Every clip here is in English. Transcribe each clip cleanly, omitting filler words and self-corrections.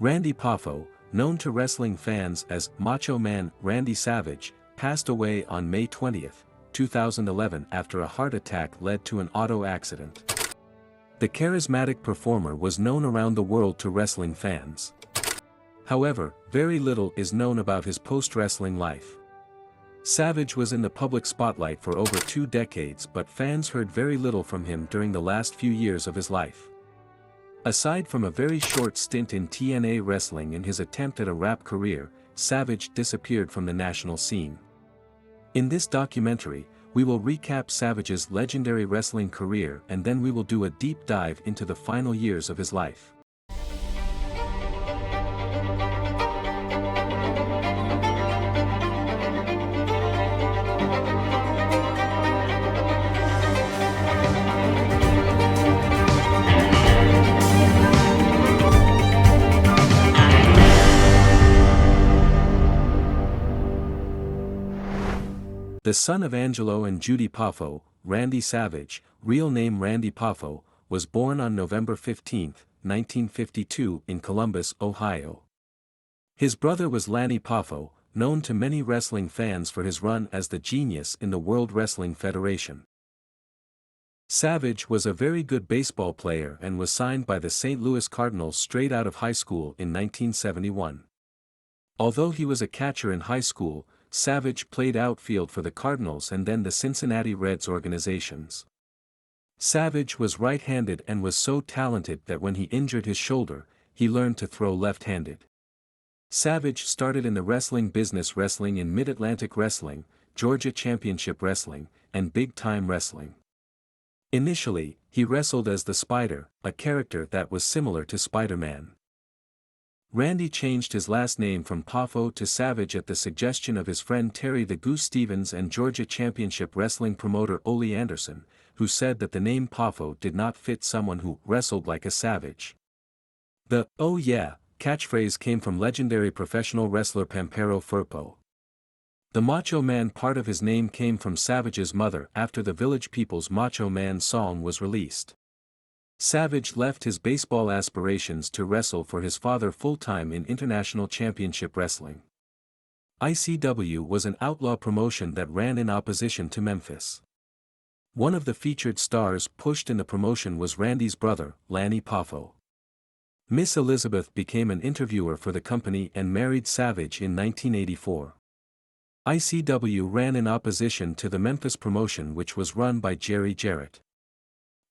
Randy Poffo, known to wrestling fans as Macho Man Randy Savage, passed away on May 20, 2011 after a heart attack led to an auto accident. The charismatic performer was known around the world to wrestling fans. However, very little is known about his post-wrestling life. Savage was in the public spotlight for over 2 decades, but fans heard very little from him during the last few years of his life. Aside from a very short stint in TNA wrestling and his attempt at a rap career, Savage disappeared from the national scene. In this documentary, we will recap Savage's legendary wrestling career and then we will do a deep dive into the final years of his life. The son of Angelo and Judy Poffo, Randy Savage, real name Randy Poffo, was born on November 15, 1952 in Columbus, Ohio. His brother was Lanny Poffo, known to many wrestling fans for his run as the genius in the World Wrestling Federation. Savage was a very good baseball player and was signed by the St. Louis Cardinals straight out of high school in 1971. Although he was a catcher in high school, Savage played outfield for the Cardinals and then the Cincinnati Reds organizations. Savage was right-handed and was so talented that when he injured his shoulder, he learned to throw left-handed. Savage started in the wrestling business wrestling in Mid-Atlantic Wrestling, Georgia Championship Wrestling, and Big Time Wrestling. Initially, he wrestled as the Spider, a character that was similar to Spider-Man. Randy changed his last name from Poffo to Savage at the suggestion of his friend Terry the Goose Stevens and Georgia Championship Wrestling promoter Ole Anderson, who said that the name Poffo did not fit someone who wrestled like a savage. The "oh yeah" catchphrase came from legendary professional wrestler Pampero Firpo. The Macho Man part of his name came from Savage's mother after the Village People's Macho Man song was released. Savage left his baseball aspirations to wrestle for his father full-time in International Championship Wrestling. ICW was an outlaw promotion that ran in opposition to Memphis. One of the featured stars pushed in the promotion was Randy's brother, Lanny Poffo. Miss Elizabeth became an interviewer for the company and married Savage in 1984. ICW ran in opposition to the Memphis promotion, which was run by Jerry Jarrett.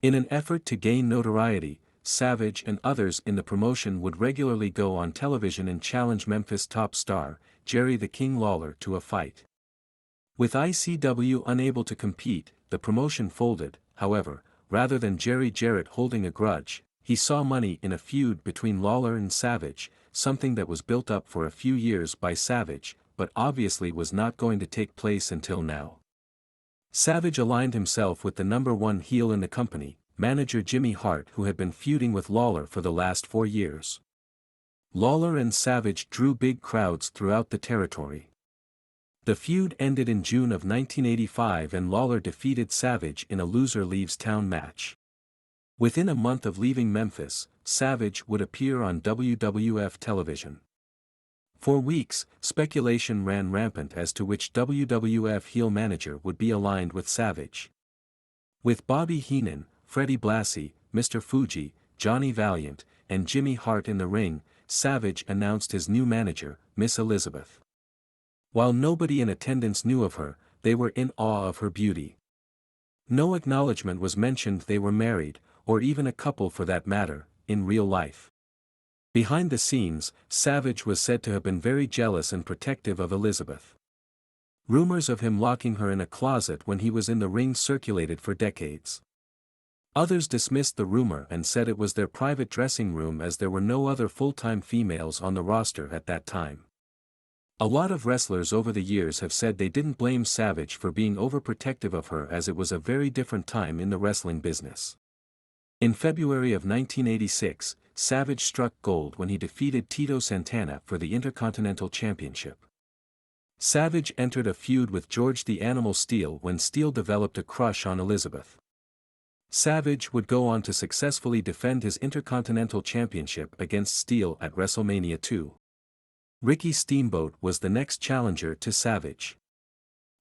In an effort to gain notoriety, Savage and others in the promotion would regularly go on television and challenge Memphis top star, Jerry the King Lawler, to a fight. With ICW unable to compete, the promotion folded. However, rather than Jerry Jarrett holding a grudge, he saw money in a feud between Lawler and Savage, something that was built up for a few years by Savage, but obviously was not going to take place until now. Savage aligned himself with the number one heel in the company, manager Jimmy Hart, who had been feuding with Lawler for the last 4 years. Lawler and Savage drew big crowds throughout the territory. The feud ended in June of 1985 and Lawler defeated Savage in a loser leaves town match. Within a month of leaving Memphis, Savage would appear on WWF television. For weeks, speculation ran rampant as to which WWF heel manager would be aligned with Savage. With Bobby Heenan, Freddie Blassie, Mr. Fuji, Johnny Valiant, and Jimmy Hart in the ring, Savage announced his new manager, Miss Elizabeth. While nobody in attendance knew of her, they were in awe of her beauty. No acknowledgement was mentioned they were married, or even a couple for that matter, in real life. Behind the scenes, Savage was said to have been very jealous and protective of Elizabeth. Rumors of him locking her in a closet when he was in the ring circulated for decades. Others dismissed the rumor and said it was their private dressing room as there were no other full-time females on the roster at that time. A lot of wrestlers over the years have said they didn't blame Savage for being overprotective of her as it was a very different time in the wrestling business. In February of 1986, Savage struck gold when he defeated Tito Santana for the Intercontinental Championship. Savage entered a feud with George the Animal Steele when Steele developed a crush on Elizabeth. Savage would go on to successfully defend his Intercontinental Championship against Steele at WrestleMania 2. Ricky Steamboat was the next challenger to Savage.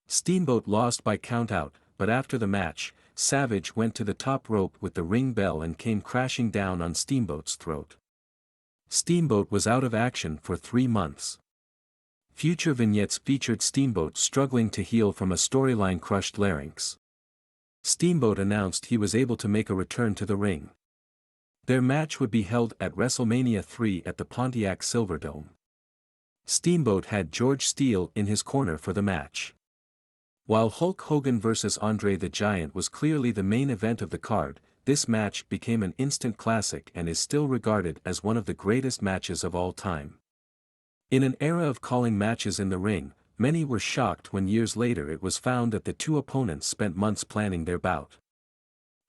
Steamboat lost by countout, but after the match, Savage went to the top rope with the ring bell and came crashing down on Steamboat's throat. Steamboat was out of action for 3 months. Future vignettes featured Steamboat struggling to heal from a storyline-crushed larynx. Steamboat announced he was able to make a return to the ring. Their match would be held at WrestleMania 3 at the Pontiac Silverdome. Steamboat had George Steele in his corner for the match. While Hulk Hogan vs. Andre the Giant was clearly the main event of the card, this match became an instant classic and is still regarded as one of the greatest matches of all time. In an era of calling matches in the ring, many were shocked when years later it was found that the two opponents spent months planning their bout.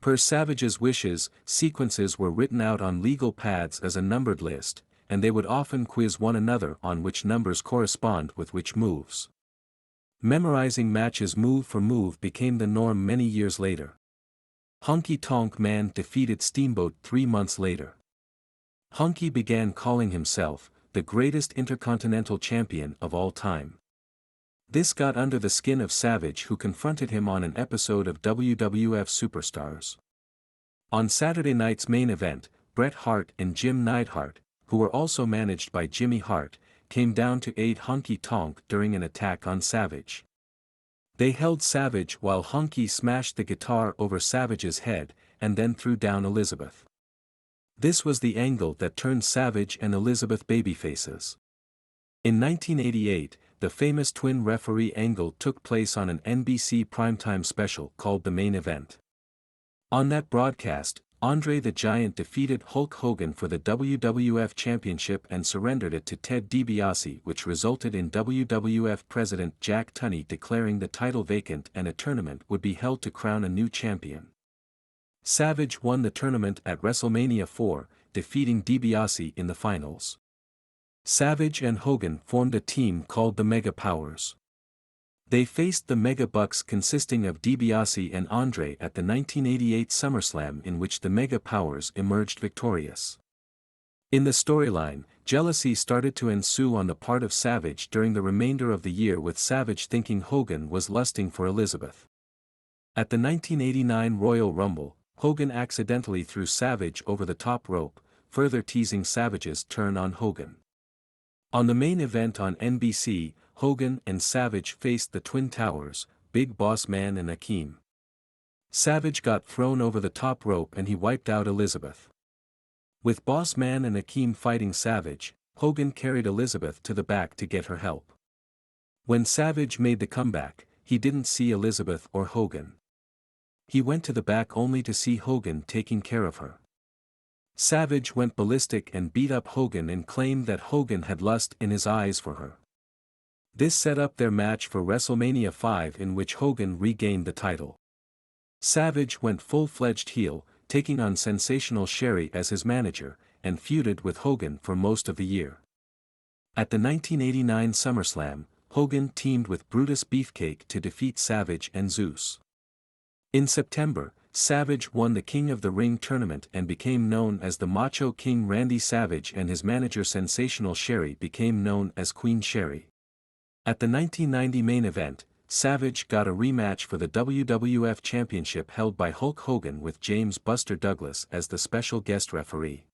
Per Savage's wishes, sequences were written out on legal pads as a numbered list, and they would often quiz one another on which numbers correspond with which moves. Memorizing matches move for move became the norm many years later. Honky Tonk Man defeated Steamboat 3 months later. Honky began calling himself the greatest Intercontinental Champion of all time. This got under the skin of Savage, who confronted him on an episode of WWF Superstars. On Saturday night's main event, Bret Hart and Jim Neidhart, who were also managed by Jimmy Hart, came down to aid Honky Tonk during an attack on Savage. They held Savage while Honky smashed the guitar over Savage's head, and then threw down Elizabeth. This was the angle that turned Savage and Elizabeth babyfaces. In 1988, the famous twin referee angle took place on an NBC primetime special called The Main Event. On that broadcast, Andre the Giant defeated Hulk Hogan for the WWF Championship and surrendered it to Ted DiBiase, which resulted in WWF President Jack Tunney declaring the title vacant and a tournament would be held to crown a new champion. Savage won the tournament at WrestleMania 4, defeating DiBiase in the finals. Savage and Hogan formed a team called the Mega Powers. They faced the Mega Bucks consisting of DiBiase and Andre at the 1988 SummerSlam, in which the Mega Powers emerged victorious. In the storyline, jealousy started to ensue on the part of Savage during the remainder of the year, with Savage thinking Hogan was lusting for Elizabeth. At the 1989 Royal Rumble, Hogan accidentally threw Savage over the top rope, further teasing Savage's turn on Hogan. On the main event on NBC, Hogan and Savage faced the Twin Towers, Big Boss Man and Akeem. Savage got thrown over the top rope and he wiped out Elizabeth. With Boss Man and Akeem fighting Savage, Hogan carried Elizabeth to the back to get her help. When Savage made the comeback, he didn't see Elizabeth or Hogan. He went to the back only to see Hogan taking care of her. Savage went ballistic and beat up Hogan and claimed that Hogan had lust in his eyes for her. This set up their match for WrestleMania 5, in which Hogan regained the title. Savage went full-fledged heel, taking on Sensational Sherry as his manager, and feuded with Hogan for most of the year. At the 1989 SummerSlam, Hogan teamed with Brutus Beefcake to defeat Savage and Zeus. In September, Savage won the King of the Ring tournament and became known as the Macho King. Randy Savage and his manager Sensational Sherry became known as Queen Sherry. At the 1990 main event, Savage got a rematch for the WWF Championship held by Hulk Hogan with James Buster Douglas as the special guest referee.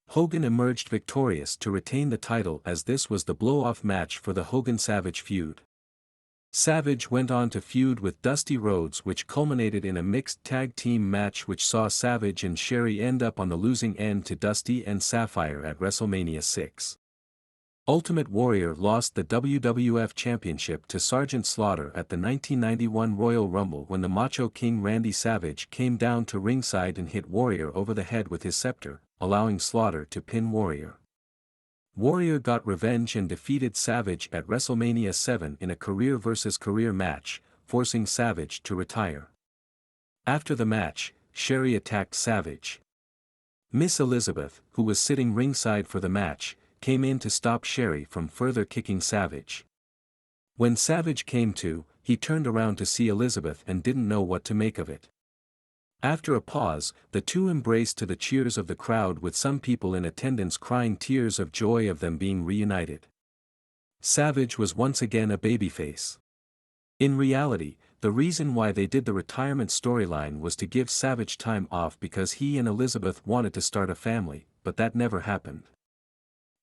Hogan emerged victorious to retain the title, as this was the blow-off match for the Hogan-Savage feud. Savage went on to feud with Dusty Rhodes, which culminated in a mixed tag team match which saw Savage and Sherry end up on the losing end to Dusty and Sapphire at WrestleMania 6. Ultimate Warrior lost the WWF Championship to Sergeant Slaughter at the 1991 Royal Rumble when the Macho King Randy Savage came down to ringside and hit Warrior over the head with his scepter, allowing Slaughter to pin Warrior. Warrior got revenge and defeated Savage at WrestleMania 7 in a career versus career match, forcing Savage to retire. After the match, Sherry attacked Savage. Miss Elizabeth, who was sitting ringside for the match, came in to stop Sherry from further kicking Savage. When Savage came to, he turned around to see Elizabeth and didn't know what to make of it. After a pause, the two embraced to the cheers of the crowd, with some people in attendance crying tears of joy of them being reunited. Savage was once again a babyface. In reality, the reason why they did the retirement storyline was to give Savage time off because he and Elizabeth wanted to start a family, but that never happened.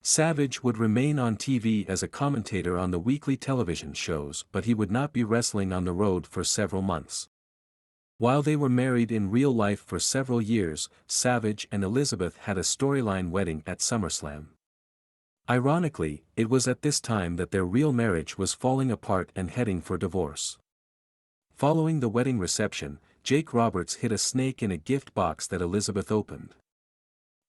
Savage would remain on TV as a commentator on the weekly television shows, but he would not be wrestling on the road for several months. While they were married in real life for several years, Savage and Elizabeth had a storyline wedding at SummerSlam. Ironically, it was at this time that their real marriage was falling apart and heading for divorce. Following the wedding reception, Jake Roberts hid a snake in a gift box that Elizabeth opened.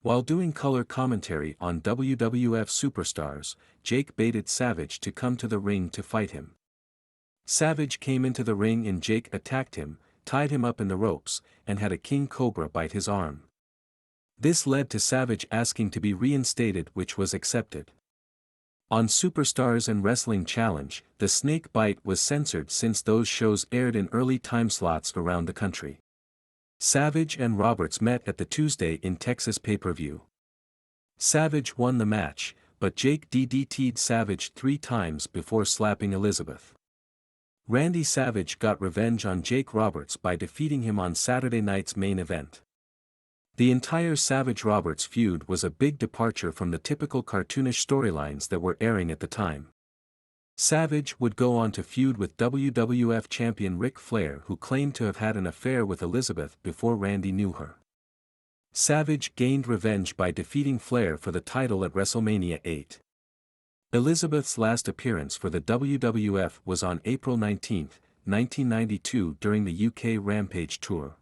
While doing color commentary on WWF Superstars, Jake baited Savage to come to the ring to fight him. Savage came into the ring and Jake attacked him, tied him up in the ropes, and had a king cobra bite his arm. This led to Savage asking to be reinstated, which was accepted. On Superstars and Wrestling Challenge, the snake bite was censored since those shows aired in early time slots around the country. Savage and Roberts met at the Tuesday in Texas pay-per-view. Savage won the match, but Jake DDT'd Savage 3 times before slapping Elizabeth. Randy Savage got revenge on Jake Roberts by defeating him on Saturday night's main event. The entire Savage-Roberts feud was a big departure from the typical cartoonish storylines that were airing at the time. Savage would go on to feud with WWF champion Ric Flair, who claimed to have had an affair with Elizabeth before Randy knew her. Savage gained revenge by defeating Flair for the title at WrestleMania 8. Elizabeth's last appearance for the WWF was on April 19, 1992 during the UK Rampage tour.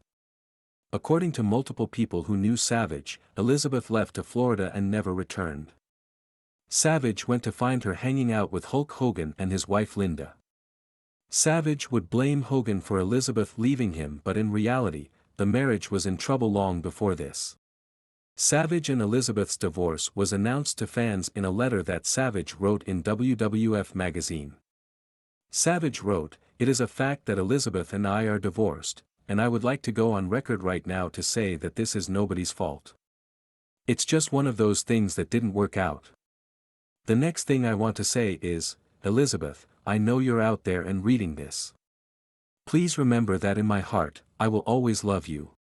According to multiple people who knew Savage, Elizabeth left to Florida and never returned. Savage went to find her hanging out with Hulk Hogan and his wife Linda. Savage would blame Hogan for Elizabeth leaving him, but in reality, the marriage was in trouble long before this. Savage and Elizabeth's divorce was announced to fans in a letter that Savage wrote in WWF magazine. Savage wrote, "It is a fact that Elizabeth and I are divorced, and I would like to go on record right now to say that this is nobody's fault. It's just one of those things that didn't work out. The next thing I want to say is, Elizabeth, I know you're out there and reading this. Please remember that in my heart, I will always love you."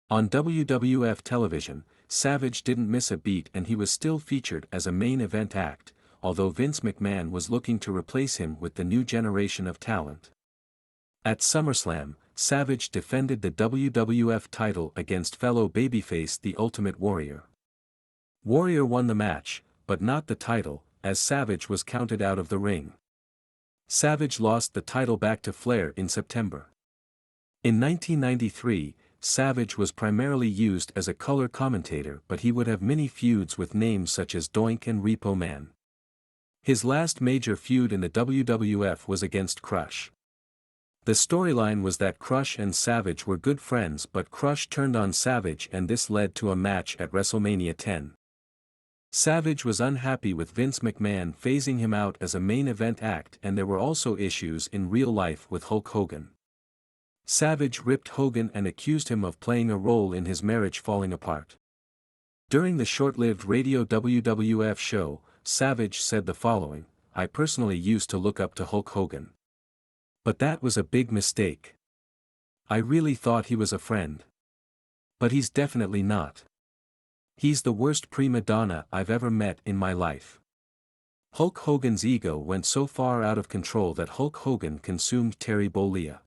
On WWF television, Savage didn't miss a beat and he was still featured as a main event act, although Vince McMahon was looking to replace him with the new generation of talent. At SummerSlam, Savage defended the WWF title against fellow babyface The Ultimate Warrior. Warrior won the match, but not the title, as Savage was counted out of the ring. Savage lost the title back to Flair in September. In 1993, Savage was primarily used as a color commentator, but he would have many feuds with names such as Doink and Repo Man. His last major feud in the WWF was against Crush. The storyline was that Crush and Savage were good friends, but Crush turned on Savage and this led to a match at WrestleMania 10. Savage was unhappy with Vince McMahon phasing him out as a main event act, and there were also issues in real life with Hulk Hogan. Savage ripped Hogan and accused him of playing a role in his marriage falling apart. During the short-lived radio WWF show, Savage said the following, "I personally used to look up to Hulk Hogan. But that was a big mistake. I really thought he was a friend. But he's definitely not. He's the worst prima donna I've ever met in my life." Hulk Hogan's ego went so far out of control that Hulk Hogan consumed Terry Bollea.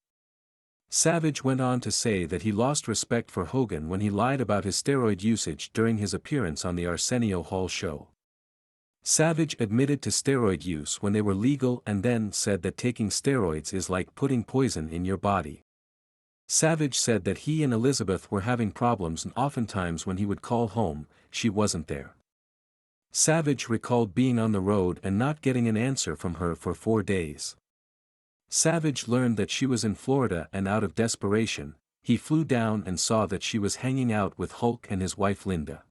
Savage went on to say that he lost respect for Hogan when he lied about his steroid usage during his appearance on the Arsenio Hall show. Savage admitted to steroid use when they were legal and then said that taking steroids is like putting poison in your body. Savage said that he and Elizabeth were having problems and oftentimes when he would call home, she wasn't there. Savage recalled being on the road and not getting an answer from her for 4 days. Savage learned that she was in Florida and out of desperation, he flew down and saw that she was hanging out with Hulk and his wife Linda.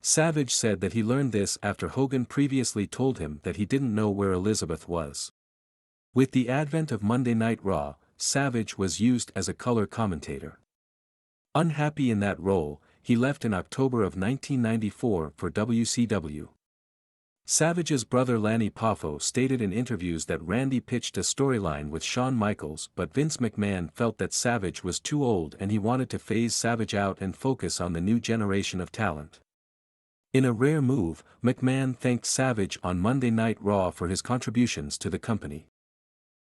Savage said that he learned this after Hogan previously told him that he didn't know where Elizabeth was. With the advent of Monday Night Raw, Savage was used as a color commentator. Unhappy in that role, he left in October of 1994 for WCW. Savage's brother Lanny Poffo stated in interviews that Randy pitched a storyline with Shawn Michaels, but Vince McMahon felt that Savage was too old and he wanted to phase Savage out and focus on the new generation of talent. In a rare move, McMahon thanked Savage on Monday Night Raw for his contributions to the company.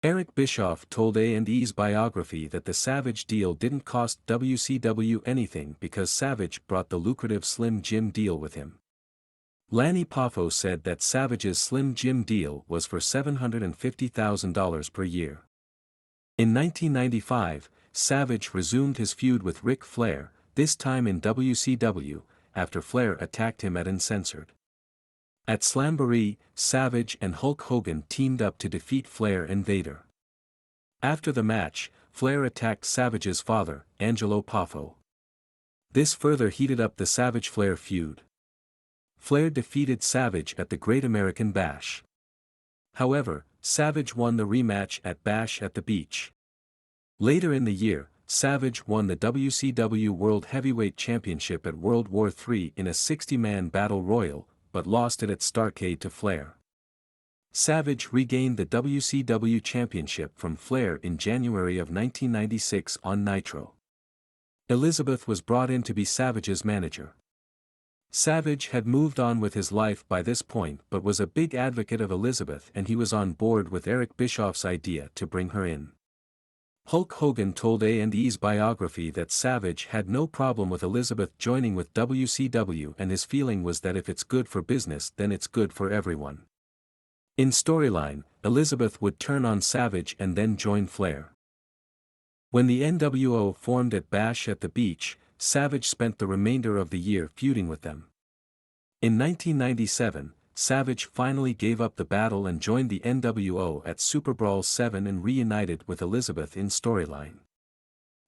Eric Bischoff told A&E's biography that the Savage deal didn't cost WCW anything because Savage brought the lucrative Slim Jim deal with him. Lanny Poffo said that Savage's Slim Jim deal was for $750,000 per year. In 1995, Savage resumed his feud with Ric Flair, this time in WCW, after Flair attacked him at Uncensored. At Slamboree, Savage and Hulk Hogan teamed up to defeat Flair and Vader. After the match, Flair attacked Savage's father, Angelo Poffo. This further heated up the Savage-Flair feud. Flair defeated Savage at the Great American Bash. However, Savage won the rematch at Bash at the Beach. Later in the year, Savage won the WCW World Heavyweight Championship at World War III in a 60-man battle royal, but lost it at Starrcade to Flair. Savage regained the WCW Championship from Flair in January of 1996 on Nitro. Elizabeth was brought in to be Savage's manager. Savage had moved on with his life by this point but was a big advocate of Elizabeth and he was on board with Eric Bischoff's idea to bring her in. Hulk Hogan told A&E's biography that Savage had no problem with Elizabeth joining with WCW and his feeling was that if it's good for business then it's good for everyone. In storyline, Elizabeth would turn on Savage and then join Flair. When the NWO formed at Bash at the Beach, Savage spent the remainder of the year feuding with them. In 1997, Savage finally gave up the battle and joined the NWO at Super Brawl 7 and reunited with Elizabeth in storyline.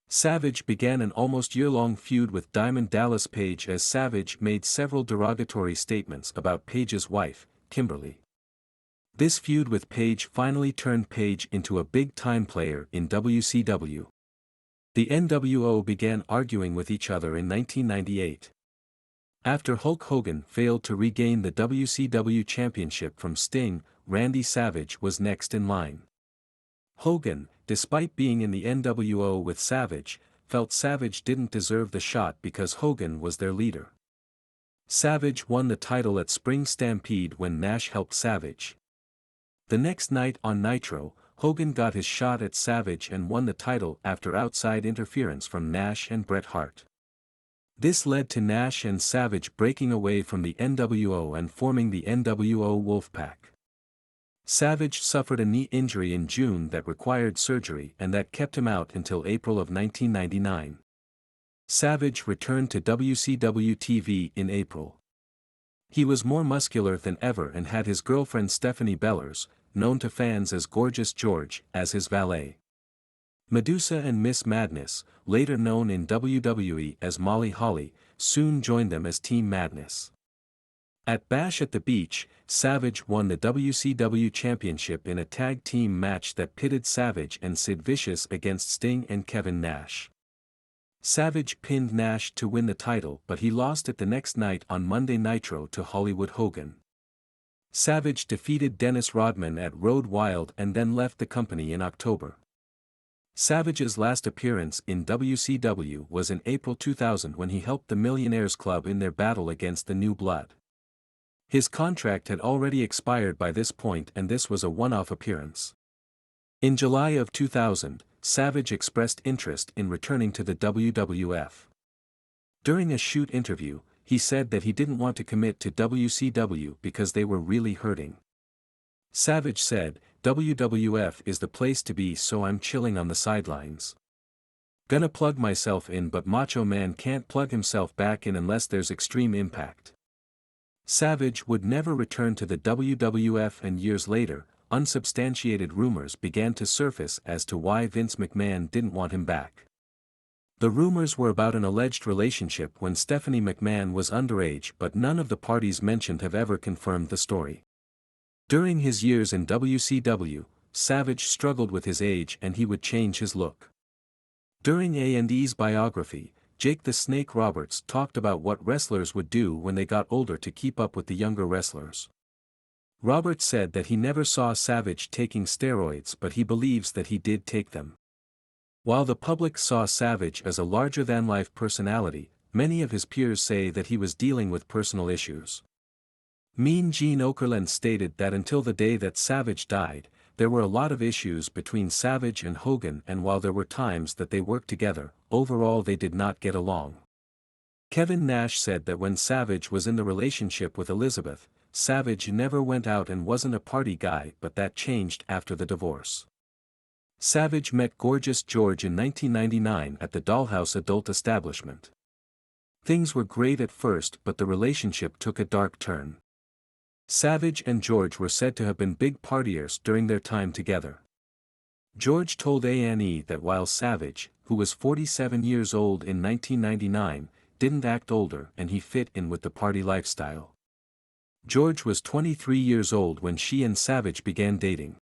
Savage began an almost year-long feud with Diamond Dallas Page as Savage made several derogatory statements about Page's wife, Kimberly. This feud with Page finally turned Page into a big-time player in WCW. The NWO began arguing with each other in 1998. After Hulk Hogan failed to regain the WCW Championship from Sting, Randy Savage was next in line. Hogan, despite being in the NWO with Savage, felt Savage didn't deserve the shot because Hogan was their leader. Savage won the title at Spring Stampede when Nash helped Savage. The next night on Nitro, Hogan got his shot at Savage and won the title after outside interference from Nash and Bret Hart. This led to Nash and Savage breaking away from the NWO and forming the NWO Wolfpack. Savage suffered a knee injury in June that required surgery and that kept him out until April of 1999. Savage returned to WCW TV in April. He was more muscular than ever and had his girlfriend Stephanie Bellers, known to fans as Gorgeous George, as his valet. Medusa and Miss Madness, later known in WWE as Molly Holly, soon joined them as Team Madness. At Bash at the Beach, Savage won the WCW Championship in a tag team match that pitted Savage and Sid Vicious against Sting and Kevin Nash. Savage pinned Nash to win the title but he lost it the next night on Monday Nitro to Hollywood Hogan. Savage defeated Dennis Rodman at Road Wild and then left the company in October. Savage's last appearance in WCW was in April 2000 when he helped the Millionaires Club in their battle against the New Blood. His contract had already expired by this point and this was a one-off appearance. In July of 2000, Savage expressed interest in returning to the WWF. During a shoot interview, he said that he didn't want to commit to WCW because they were really hurting. Savage said, "WWF is the place to be so I'm chilling on the sidelines. Gonna plug myself in but Macho Man can't plug himself back in unless there's extreme impact." Savage would never return to the WWF and years later, unsubstantiated rumors began to surface as to why Vince McMahon didn't want him back. The rumors were about an alleged relationship when Stephanie McMahon was underage but none of the parties mentioned have ever confirmed the story. During his years in WCW, Savage struggled with his age and he would change his look. During A&E's biography, Jake the Snake Roberts talked about what wrestlers would do when they got older to keep up with the younger wrestlers. Roberts said that he never saw Savage taking steroids, but he believes that he did take them. While the public saw Savage as a larger-than-life personality, many of his peers say that he was dealing with personal issues. Mean Gene Okerlund stated that until the day that Savage died, there were a lot of issues between Savage and Hogan, and while there were times that they worked together, overall they did not get along. Kevin Nash said that when Savage was in the relationship with Elizabeth, Savage never went out and wasn't a party guy, but that changed after the divorce. Savage met Gorgeous George in 1999 at the Dollhouse Adult Establishment. Things were great at first, but the relationship took a dark turn. Savage and George were said to have been big partiers during their time together. George told A&E that while Savage, who was 47 years old in 1999, didn't act older and he fit in with the party lifestyle. George was 23 years old when she and Savage began dating.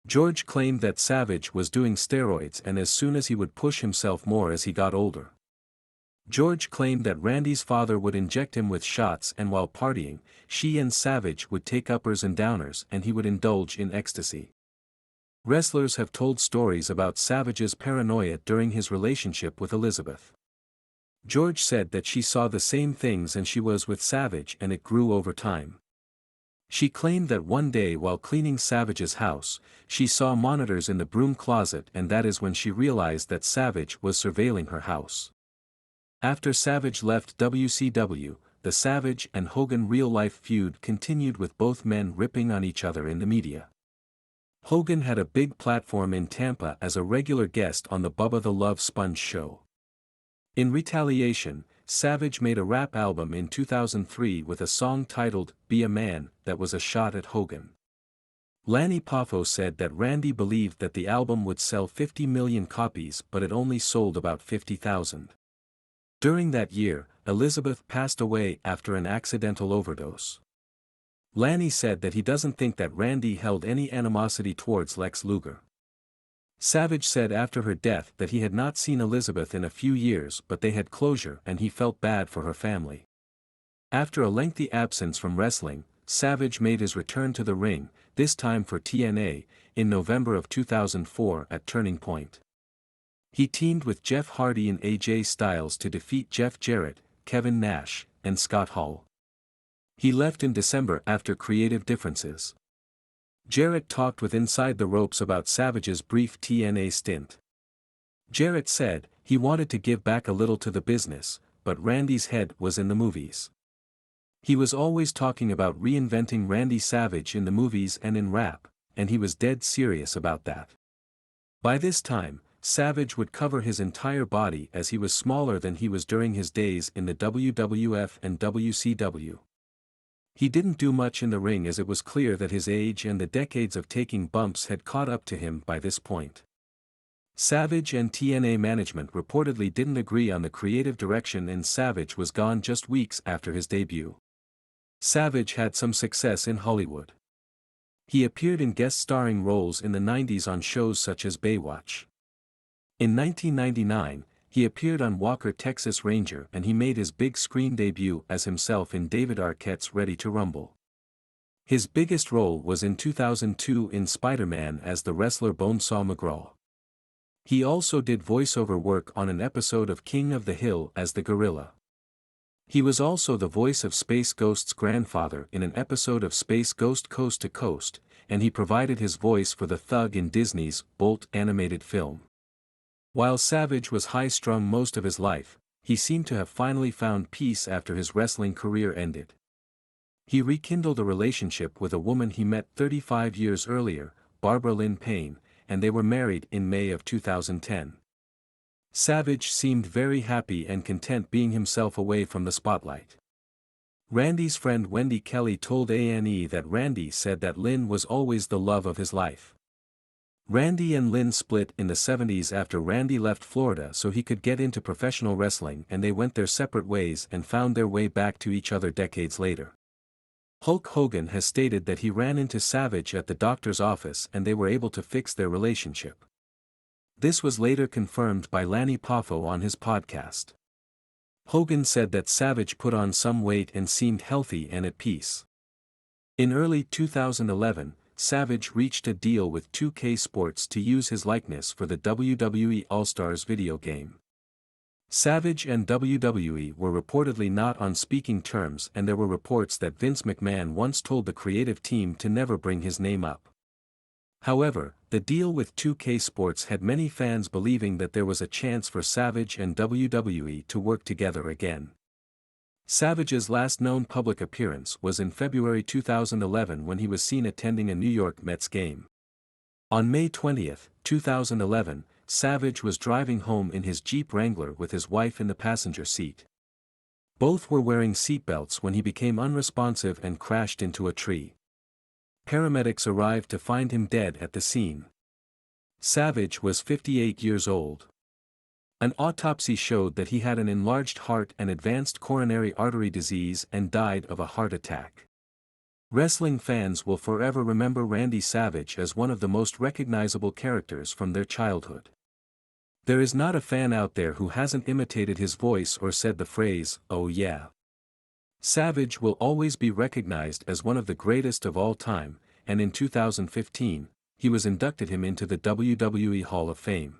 George claimed that Savage was doing steroids and as soon as he would push himself more as he got older. George claimed that Randy's father would inject him with shots, and while partying, she and Savage would take uppers and downers and he would indulge in ecstasy. Wrestlers have told stories about Savage's paranoia during his relationship with Elizabeth. George said that she saw the same things and she was with Savage and it grew over time. She claimed that one day while cleaning Savage's house, she saw monitors in the broom closet, and that is when she realized that Savage was surveilling her house. After Savage left WCW, the Savage and Hogan real-life feud continued with both men ripping on each other in the media. Hogan had a big platform in Tampa as a regular guest on the Bubba the Love Sponge show. In retaliation, Savage made a rap album in 2003 with a song titled "Be a Man" that was a shot at Hogan. Randy Poffo said that Randy believed that the album would sell 50 million copies, but it only sold about 50,000. During that year, Elizabeth passed away after an accidental overdose. Lanny said that he doesn't think that Randy held any animosity towards Lex Luger. Savage said after her death that he had not seen Elizabeth in a few years, but they had closure and he felt bad for her family. After a lengthy absence from wrestling, Savage made his return to the ring, this time for TNA, in November of 2004 at Turning Point. He teamed with Jeff Hardy and AJ Styles to defeat Jeff Jarrett, Kevin Nash, and Scott Hall. He left in December after creative differences. Jarrett talked with Inside the Ropes about Savage's brief TNA stint. Jarrett said, he wanted to give back a little to the business, but Randy's head was in the movies. He was always talking about reinventing Randy Savage in the movies and in rap, and he was dead serious about that. By this time, Savage would cover his entire body as he was smaller than he was during his days in the WWF and WCW. He didn't do much in the ring as it was clear that his age and the decades of taking bumps had caught up to him by this point. Savage and TNA management reportedly didn't agree on the creative direction and Savage was gone just weeks after his debut. Savage had some success in Hollywood. He appeared in guest starring roles in the 90s on shows such as Baywatch. In 1999, he appeared on Walker Texas Ranger and he made his big screen debut as himself in David Arquette's Ready to Rumble. His biggest role was in 2002 in Spider-Man as the wrestler Bonesaw McGraw. He also did voiceover work on an episode of King of the Hill as the Gorilla. He was also the voice of Space Ghost's grandfather in an episode of Space Ghost Coast to Coast, and he provided his voice for the Thug in Disney's Bolt animated film. While Savage was high-strung most of his life, he seemed to have finally found peace after his wrestling career ended. He rekindled a relationship with a woman he met 35 years earlier, Barbara Lynn Payne, and they were married in May of 2010. Savage seemed very happy and content being himself away from the spotlight. Randy's friend Wendy Kelly told A&E that Randy said that Lynn was always the love of his life. Randy and Lynn split in the 70s after Randy left Florida so he could get into professional wrestling, and they went their separate ways and found their way back to each other decades later. Hulk Hogan has stated that he ran into Savage at the doctor's office and they were able to fix their relationship. This was later confirmed by Randy Poffo on his podcast. Hogan said that Savage put on some weight and seemed healthy and at peace. In early 2011, Savage reached a deal with 2K Sports to use his likeness for the WWE All-Stars video game. Savage and WWE were reportedly not on speaking terms, and there were reports that Vince McMahon once told the creative team to never bring his name up. However, the deal with 2K Sports had many fans believing that there was a chance for Savage and WWE to work together again. Savage's last known public appearance was in February 2011 when he was seen attending a New York Mets game. On May 20, 2011, Savage was driving home in his Jeep Wrangler with his wife in the passenger seat. Both were wearing seatbelts when he became unresponsive and crashed into a tree. Paramedics arrived to find him dead at the scene. Savage was 58 years old. An autopsy showed that he had an enlarged heart and advanced coronary artery disease and died of a heart attack. Wrestling fans will forever remember Randy Savage as one of the most recognizable characters from their childhood. There is not a fan out there who hasn't imitated his voice or said the phrase, "Oh yeah." Savage will always be recognized as one of the greatest of all time, and in 2015, he was inducted into the WWE Hall of Fame.